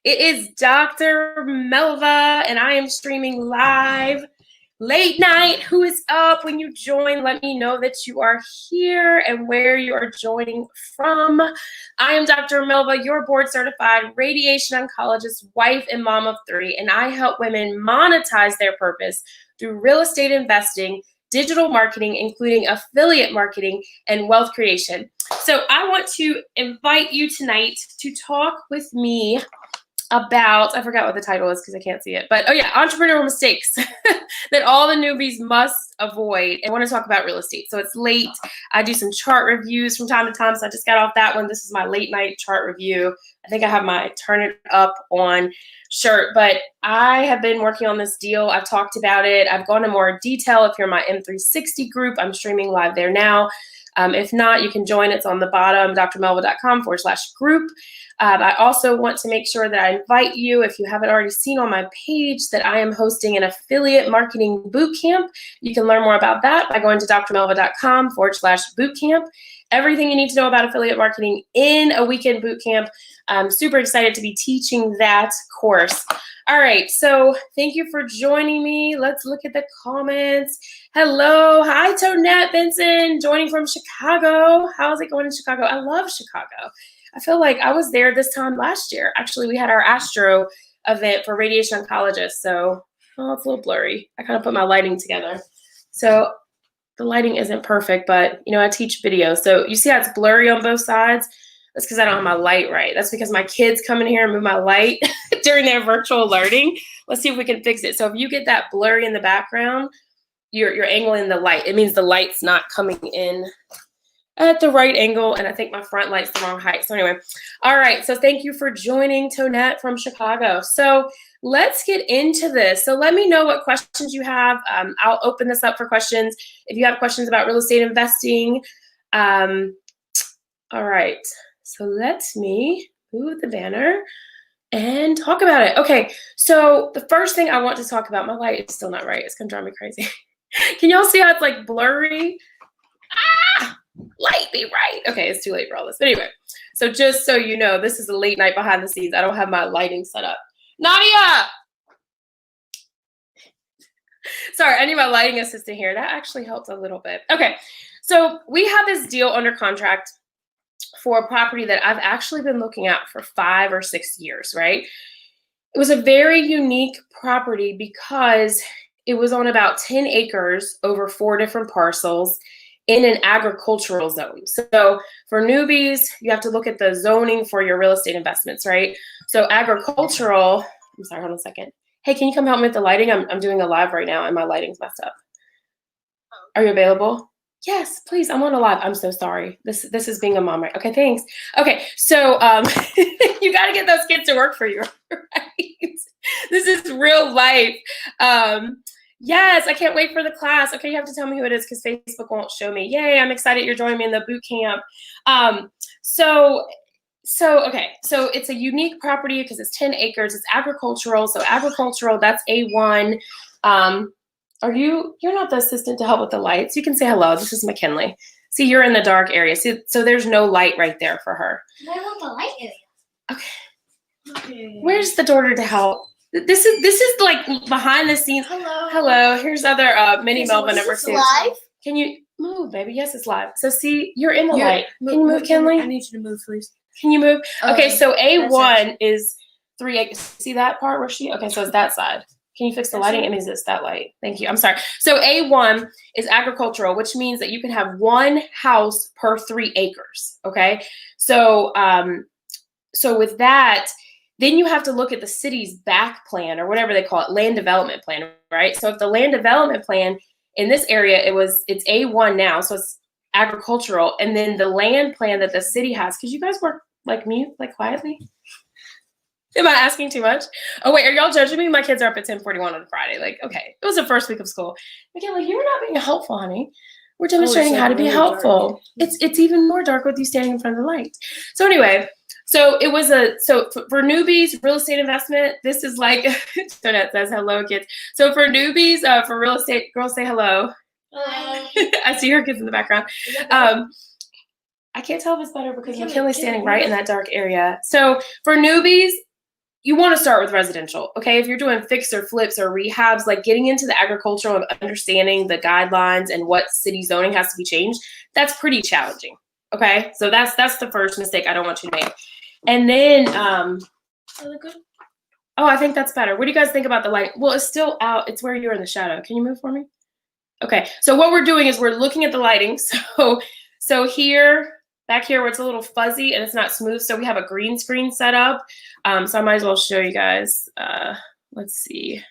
It is Dr. Melva, and I am streaming live late night. Who is up? When you join, let me know that you are here and where you are joining from. I am Dr. Melva, your board certified radiation oncologist, wife, and mom of 3, and I help women monetize their purpose through real estate investing, digital marketing, including affiliate marketing and wealth creation. So I want to invite you tonight to talk with me about, I forgot what the title is because I can't see it, but entrepreneurial mistakes that all the newbies must avoid. And I want to talk about real estate. So it's late. I do some chart reviews from time to time. So I just got off that one. This is my late night chart review. I think I have my Turn It Up on shirt, but I have been working on this deal. I've talked about it. I've gone into more detail. If you're in my M360 group, I'm streaming live there now. If not, you can join. It's on the bottom, drmelva.com/group. I also want to make sure that I invite you, if you haven't already seen on my page, that I am hosting an affiliate marketing bootcamp. You can learn more about that by going to drmelva.com/bootcamp. Everything you need to know about affiliate marketing in a weekend bootcamp. I'm super excited to be teaching that course. All right, so thank you for joining me. Let's look at the comments. Hello, hi Tonette Benson, joining from Chicago. How's it going in Chicago? I love Chicago. I feel like I was there this time last year. Actually, we had our Astro event for radiation oncologists, so it's a little blurry. I kind of put my lighting together. So the lighting isn't perfect, but I teach video. So you see how it's blurry on both sides? That's because I don't have my light right. That's because my kids come in here and move my light during their virtual learning. Let's see if we can fix it. So if you get that blurry in the background, you're angling the light. It means the light's not coming in at the right angle, and I think my front light's the wrong height. So anyway, all right, so thank you for joining, Tonette from Chicago. So let's get into this. So let me know what questions you have. I'll open this up for questions. If you have questions about real estate investing. All right, so let me move the banner and talk about it. Okay, so the first thing I want to talk about, my light is still not right. It's gonna drive me crazy. Can y'all see how it's like blurry? Light be right. Okay, it's too late for all this. But anyway, so just so you know, this is a late night behind the scenes. I don't have my lighting set up. Nadia! Sorry, I need my lighting assistant here. That actually helped a little bit. Okay, so we have this deal under contract for a property that I've actually been looking at for 5 or 6 years, right? It was a very unique property because it was on about 10 acres over 4 different parcels in an agricultural zone. So for newbies, you have to look at the zoning for your real estate investments, right? So agricultural, I'm sorry, hold on a second. Hey, can you come help me with the lighting? I'm doing a live right now and my lighting's messed up. Are you available? Yes, please, I'm on a live. I'm so sorry. This is being a mom, right? Okay, thanks. Okay, so you gotta get those kids to work for you, right? This is real life. Yes, I can't wait for the class. Okay, you have to tell me who it is because Facebook won't show me. Yay, I'm excited you're joining me in the boot camp. So it's a unique property because it's 10 acres. It's agricultural. So agricultural, that's A1. You're not the assistant to help with the lights. You can say hello. This is McKinley. See, you're in the dark area. See, so there's no light right there for her. I want the light area. Okay. Where's the daughter to help? This is like behind the scenes. Hello. Here's other mini Melva number 2. Live? Can you move, baby? Yes, it's live. So see, you're in the light. Can you move, Kinley? I need you to move, please. Can you move? Okay, so A1 is 3 acres. See that part where okay, so it's that side. Can you fix the lighting? It means it's that light. Thank you. I'm sorry. So A1 is agricultural, which means that you can have 1 house per 3 acres. Okay. So with that, then you have to look at the city's back plan or whatever they call it, land development plan, right? So if the land development plan in this area, it's A1 now, so it's agricultural. And then the land plan that the city has, because you guys work like mute, like quietly. Am I asking too much? Oh, wait, are y'all judging me? My kids are up at 10:41 on a Friday. Like, okay, it was the first week of school. Again, like, you're not being helpful, honey. We're demonstrating how to be helpful. It's even more dark with you standing in front of the light. So anyway, so it was for newbies, real estate investment, this is like, Tonette says hello, kids. So for newbies, for real estate, girls say hello. Hello. I see her kids in the background. I can't tell if it's better because McKinley's standing right in that dark area. So for newbies, you want to start with residential, okay? If you're doing fix or flips or rehabs, like getting into the agricultural and understanding the guidelines and what city zoning has to be changed, that's pretty challenging, okay? So that's the first mistake I don't want you to make. And then, oh, I think that's better. What do you guys think about the light? Well, it's still out. It's where you're in the shadow. Can you move for me? Okay, so what we're doing is we're looking at the lighting. So here, back here where it's a little fuzzy and it's not smooth, so we have a green screen set up. So I might as well show you guys. Let's see.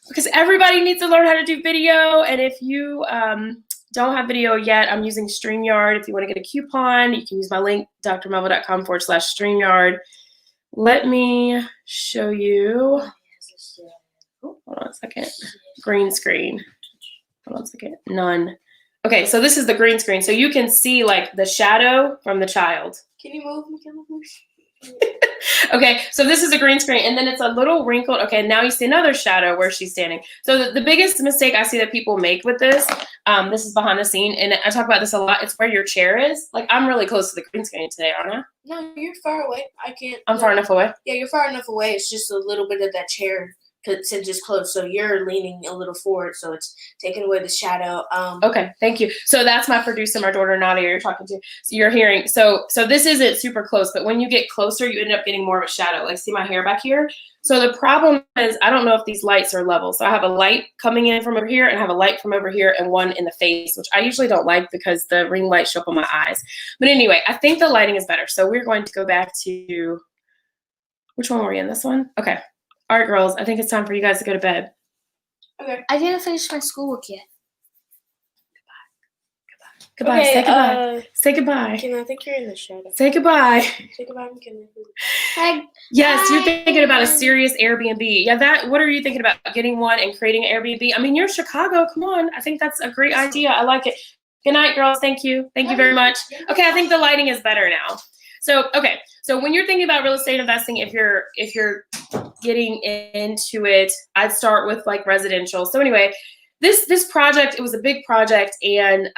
Because everybody needs to learn how to do video. And if you don't have video yet, I'm using StreamYard. If you want to get a coupon, you can use my link, drmelva.com/StreamYard. Let me show you. Oh, hold on a second. Green screen. Hold on a second. None. Okay, so this is the green screen. So you can see like the shadow from the child. Can you move, McKenna, please? Okay, so this is a green screen, and then it's a little wrinkled. Okay, now you see another shadow where she's standing. So the biggest mistake I see that people make with this is behind the scene, and I talk about this a lot. It's where your chair is. Like, I'm really close to the green screen today, aren't I? No, you're far away. I can't. I'm far enough away? Yeah, you're far enough away. It's just a little bit of that chair since it's close. So you're leaning a little forward, so it's taking away the shadow. Okay, thank you. So that's my producer, my daughter Nadia, you're talking to. So you're hearing. So this isn't super close, but when you get closer, you end up getting more of a shadow. Like, see my hair back here? So the problem is I don't know if these lights are level. So I have a light coming in from over here and I have a light from over here and one in the face, which I usually don't like because the ring lights show up on my eyes. But anyway, I think the lighting is better. So we're going to go back to, which one were we in? This one? Okay. All right, girls, I think it's time for you guys to go to bed. Okay. I didn't finish my schoolwork yet. Goodbye. Okay, say goodbye. Say goodbye. McKenna, I think you're in the shadow. Say goodbye. Say goodbye, McKenna. Hi. Yes, you're thinking about a serious Airbnb. Yeah, what are you thinking about? Getting one and creating an Airbnb? I mean, you're in Chicago. Come on. I think that's a great idea. I like it. Good night, girls. Thank you. Thank you very much. Okay, I think the lighting is better now. So, okay. So when you're thinking about real estate investing, if you're getting into it, I'd start with like residential. So anyway, this project, it was a big project, and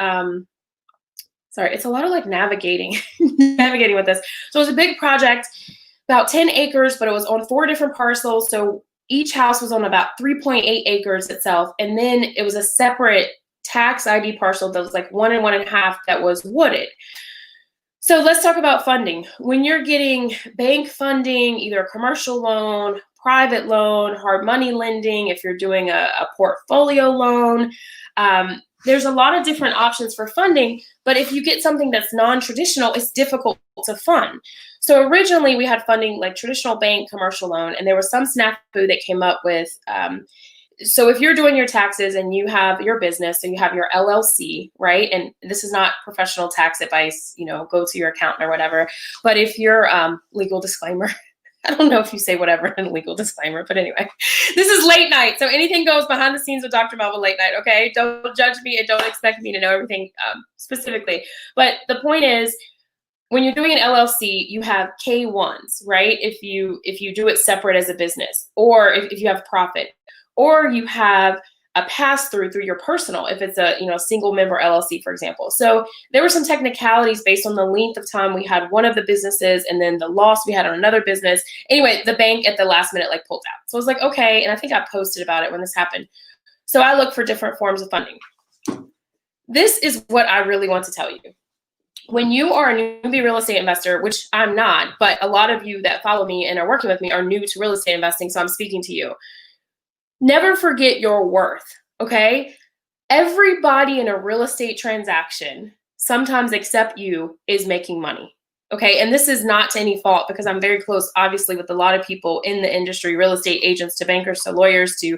sorry, it's a lot of like navigating with this. So it was a big project, about 10 acres, but it was on 4 different parcels. So each house was on about 3.8 acres itself. And then it was a separate tax ID parcel that was like 1 and 1.5 that was wooded. So let's talk about funding. When you're getting bank funding, either a commercial loan, private loan, hard money lending, if you're doing a portfolio loan, there's a lot of different options for funding. But if you get something that's non-traditional, it's difficult to fund. So originally we had funding like traditional bank, commercial loan, and there was some snafu that came up with, so if you're doing your taxes and you have your business, so you have your LLC, right? And this is not professional tax advice, go to your accountant or whatever. But if you're legal disclaimer, I don't know if you say whatever in a legal disclaimer, but anyway, this is late night. So anything goes behind the scenes with Dr. Melva late night, okay? Don't judge me and don't expect me to know everything specifically. But the point is, when you're doing an LLC, you have K1s, right? If you do it separate as a business, or if you have profit, or you have a pass-through through your personal, if it's a single member LLC, for example. So there were some technicalities based on the length of time we had one of the businesses and then the loss we had on another business. Anyway, the bank at the last minute pulled out. So I was like, okay, and I think I posted about it when this happened. So I look for different forms of funding. This is what I really want to tell you. When you are a newbie real estate investor, which I'm not, but a lot of you that follow me and are working with me are new to real estate investing, so I'm speaking to you. Never forget your worth, okay? Everybody in a real estate transaction, sometimes except you, is making money, okay? And this is not to any fault, because I'm very close, obviously, with a lot of people in the industry, real estate agents to bankers to lawyers to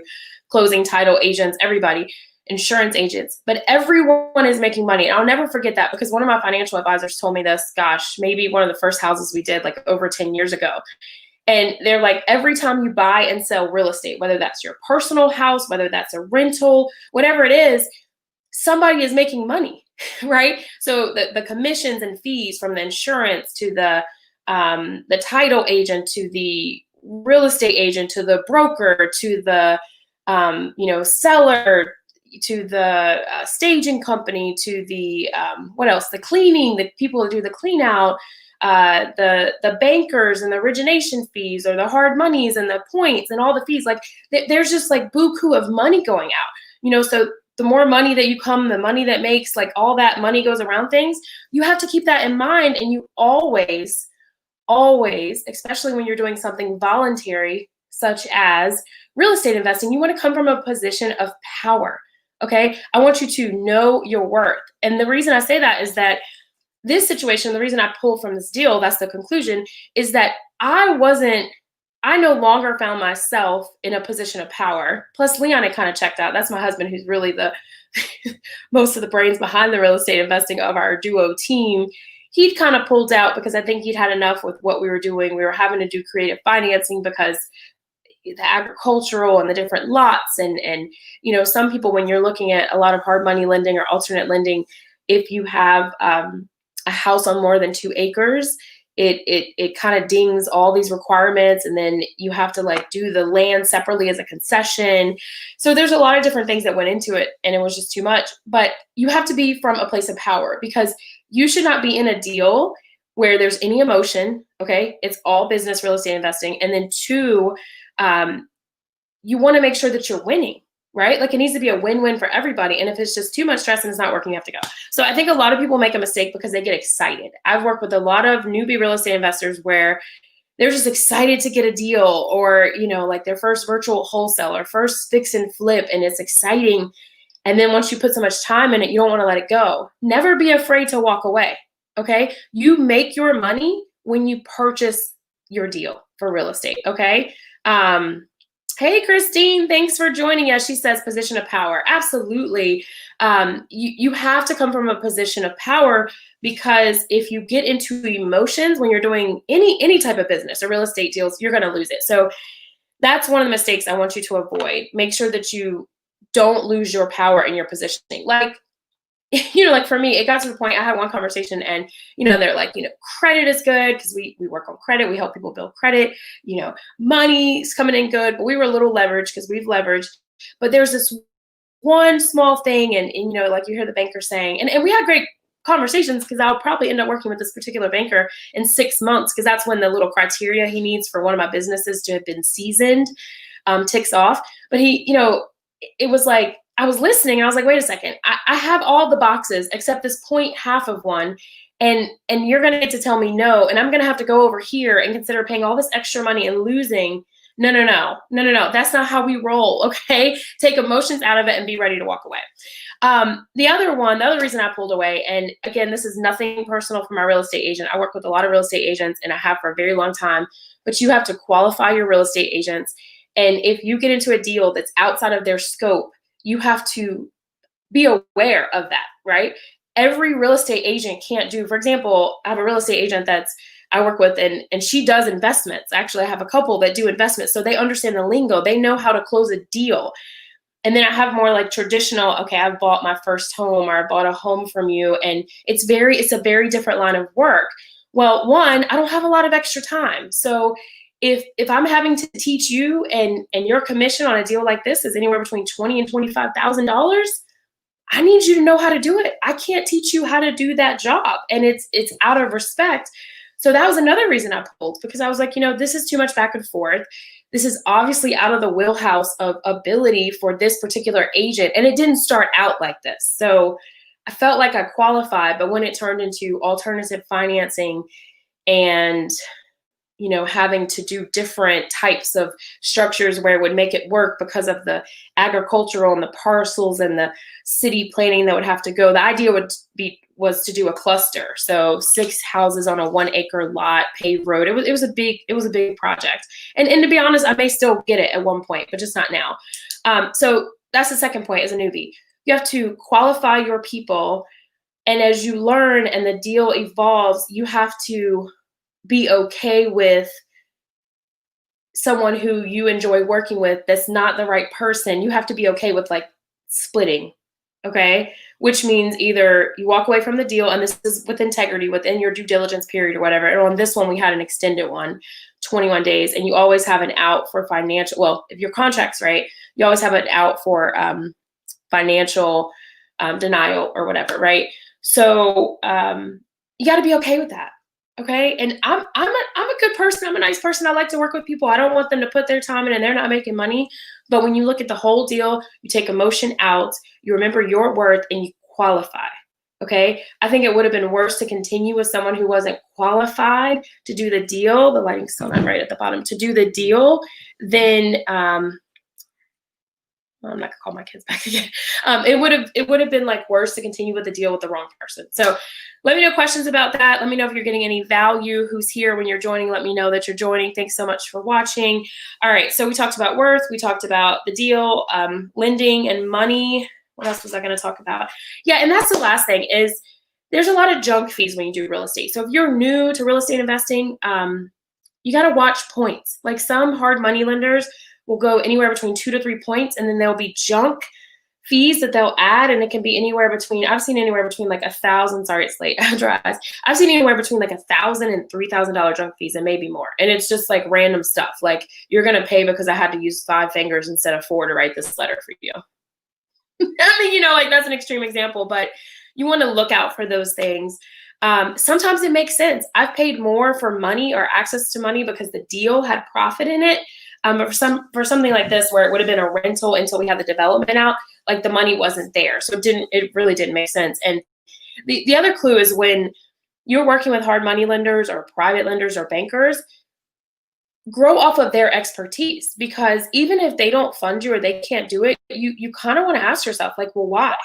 closing title agents, everybody, insurance agents, but everyone is making money. And I'll never forget that, because one of my financial advisors told me this, gosh, maybe one of the first houses we did over 10 years ago. And they're like, every time you buy and sell real estate, whether that's your personal house, whether that's a rental, whatever it is, somebody is making money, right? So the commissions and fees from the insurance to the title agent, to the real estate agent, to the broker, to the seller, to the staging company, to the what else? The cleaning, the people who do the clean out. the bankers and the origination fees, or the hard monies and the points and all the fees. Like there's just like buku of money going out, so the more money that you come, the money that makes, like all that money goes around things. You have to keep that in mind. And you always, especially when you're doing something voluntary, such as real estate investing, you want to come from a position of power. Okay. I want you to know your worth. And the reason I say that is that this situation, the reason I pull from this deal, that's the conclusion, is that I no longer found myself in a position of power. Plus, Leon had kind of checked out. That's my husband, who's really the most of the brains behind the real estate investing of our duo team. He'd kind of pulled out because I think he'd had enough with what we were doing. We were having to do creative financing because the agricultural and the different lots. And some people, when you're looking at a lot of hard money lending or alternate lending, if you have a house on more than 2 acres, it kind of dings all these requirements, and then you have to like do the land separately as a concession. So there's a lot of different things that went into it, and it was just too much. But you have to be from a place of power, because you should not be in a deal where there's any emotion. Okay, it's all business real estate investing. And then 2, you want to make sure that you're winning, right? Like it needs to be a win-win for everybody. And if it's just too much stress and it's not working, you have to go. So I think a lot of people make a mistake because they get excited. I've worked with a lot of newbie real estate investors where they're just excited to get a deal, or, like their first virtual wholesaler, first fix and flip, and it's exciting. And then once you put so much time in it, you don't want to let it go. Never be afraid to walk away. Okay. You make your money when you purchase your deal for real estate. Okay. Hey, Christine, thanks for joining us. She says position of power. Absolutely. You have to come from a position of power, because if you get into emotions when you're doing any type of business or real estate deals, you're going to lose it. So that's one of the mistakes I want you to avoid. Make sure that you don't lose your power in your positioning. Like, like for me, it got to the point I had one conversation, and, they're like, credit is good because we work on credit. We help people build credit, money's coming in good, but we were a little leveraged because we've leveraged. But there's this one small thing, and like you hear the banker saying, and we had great conversations, because I'll probably end up working with this particular banker in 6 months, because that's when the little criteria he needs for one of my businesses to have been seasoned ticks off. But it was like, I was listening. I was like, wait a second. I have all the boxes except this half of one. And you're going to get to tell me no. And I'm going to have to go over here and consider paying all this extra money and losing. No. That's not how we roll. Okay. Take emotions out of it and be ready to walk away. The other reason I pulled away, and again, this is nothing personal for my real estate agent. I work with a lot of real estate agents, and I have for a very long time, but you have to qualify your real estate agents. And if you get into a deal that's outside of their scope, you have to be aware of that, right? Every real estate agent can't do, for example, I have a real estate agent I work with, and she does investments. Actually, I have a couple that do investments. So they understand the lingo. They know how to close a deal. And then I have more like traditional, okay, I've bought my first home, or I bought a home from you. And it's a very different line of work. Well, one, I don't have a lot of extra time. So if I'm having to teach you, and your commission on a deal like this is anywhere between $20,000 and $25,000, I need you to know how to do it. I can't teach you how to do that job, and it's out of respect. So that was another reason I pulled, because I was like, this is too much back and forth. This is obviously out of the wheelhouse of ability for this particular agent, and it didn't start out like this. So I felt like I qualified, but when it turned into alternative financing and having to do different types of structures where it would make it work because of the agricultural and the parcels and the city planning that would have to go. The idea was to do a cluster. So 6 houses on a 1 acre lot, paved road. It was a big project. And to be honest, I may still get it at one point, but just not now. So that's the second point as a newbie. You have to qualify your people. And as you learn and the deal evolves, you have to be okay with someone who you enjoy working with that's not the right person. You have to be okay with like splitting, okay? Which means either you walk away from the deal, and this is with integrity within your due diligence period or whatever. And on this one, we had an extended one, 21 days, and you always have an out for financial. Well, if your contract's right, you always have an out for financial denial or whatever, right? So you got to be okay with that. Okay. And I'm a good person. I'm a nice person. I like to work with people. I don't want them to put their time in and they're not making money. But when you look at the whole deal, you take emotion out, you remember your worth, and you qualify. Okay. I think it would have been worse to continue with someone who wasn't qualified to do the deal. The lighting's still not right at the bottom, to do the deal than I'm not gonna call my kids back again. It would have been like worse to continue with the deal with the wrong person. So let me know questions about that. Let me know if you're getting any value. Who's here when you're joining? Let me know that you're joining. Thanks so much for watching. All right, so we talked about worth. We talked about the deal, lending and money. What else was I going to talk about? Yeah, and that's the last thing is there's a lot of junk fees when you do real estate. So if you're new to real estate investing, you got to watch points. Like some hard money lenders will go anywhere between 2 to 3 points, and then there'll be junk fees that they'll add, and it can be anywhere between, I've seen anywhere between like $1,000, sorry, it's late, I've seen anywhere between like $1,000 and $3,000 junk fees and maybe more. And it's just like random stuff. Like you're going to pay because I had to use 5 fingers instead of 4 to write this letter for you. I mean, like that's an extreme example, but you want to look out for those things. Sometimes it makes sense. I've paid more for money or access to money because the deal had profit in it. But for something like this, where it would have been a rental until we had the development out, like the money wasn't there. So it really didn't make sense. And the other clue is when you're working with hard money lenders or private lenders or bankers, grow off of their expertise, because even if they don't fund you or they can't do it, you kind of want to ask yourself, like, well, why?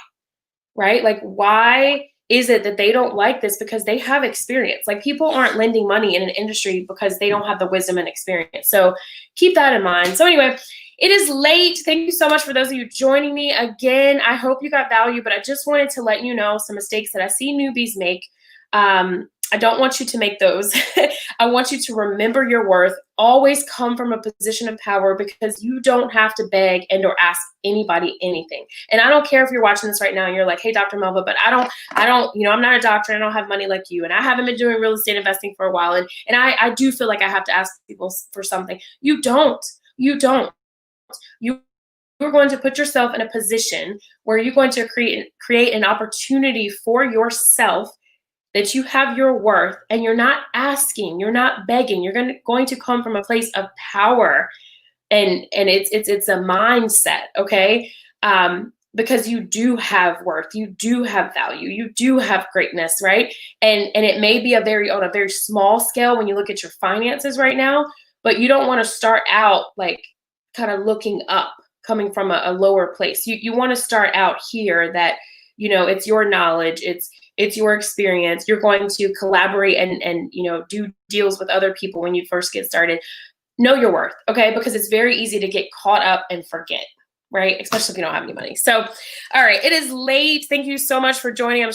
Right? Like, why is it that they don't like this? Because they have experience. Like people aren't lending money in an industry because they don't have the wisdom and experience. So keep that in mind. So anyway, it is late. Thank you so much for those of you joining me. Again, I hope you got value, but I just wanted to let you know some mistakes that I see newbies make. I don't want you to make those. I want you to remember your worth. Always come from a position of power, because you don't have to beg and or ask anybody anything. And I don't care if you're watching this right now and you're like, hey, Dr. Melva, but I don't, I'm not a doctor. And I don't have money like you. And I haven't been doing real estate investing for a while. And I do feel like I have to ask people for something. You don't. You're going to put yourself in a position where you're going to create an opportunity for yourself, that you have your worth, and you're not asking, you're not begging. You're going to come from a place of power, and it's a mindset, okay? Because you do have worth, you do have value, you do have greatness, right? And it may be on a very small scale when you look at your finances right now, but you don't want to start out like kind of looking up, coming from a lower place. You want to start out here, that it's your knowledge, it's your experience. You're going to collaborate and do deals with other people when you first get started. Know your worth, okay? Because it's very easy to get caught up and forget, right? Especially if you don't have any money. So, all right, it is late. Thank you so much for joining. I'm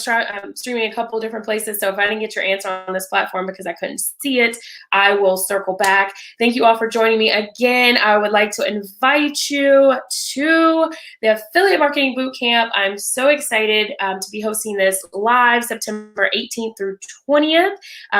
streaming a couple different places. So if I didn't get your answer on this platform because I couldn't see it, I will circle back. Thank you all for joining me again. I would like to invite you to the Affiliate Marketing Bootcamp. I'm so excited to be hosting this live September 18th through 20th.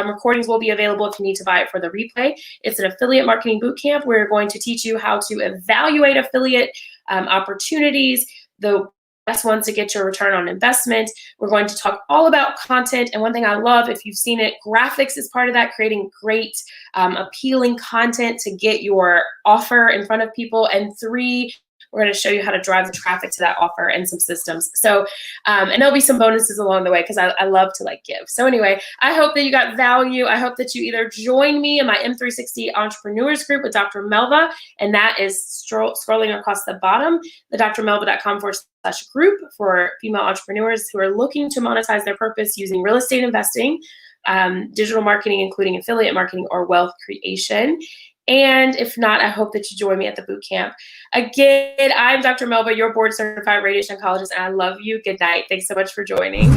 Recordings will be available if you need to buy it for the replay. It's an Affiliate Marketing Bootcamp. We're going to teach you how to evaluate affiliate opportunities, the best ones to get your return on investment. We're going to talk all about content. And one thing I love, if you've seen it, graphics is part of that, creating great, appealing content to get your offer in front of people. And 3, we're going to show you how to drive the traffic to that offer and some systems. So, and there'll be some bonuses along the way, because I love to give. So anyway, I hope that you got value. I hope that you either join me in my M360 Entrepreneurs group with Dr. Melva, and that is scrolling across the bottom, the drmelva.com/group for female entrepreneurs who are looking to monetize their purpose using real estate investing, digital marketing, including affiliate marketing or wealth creation. And if not, I hope that you join me at the boot camp. Again, I'm Dr. Melva, your board certified radiation oncologist, and I love you. Good night. Thanks so much for joining.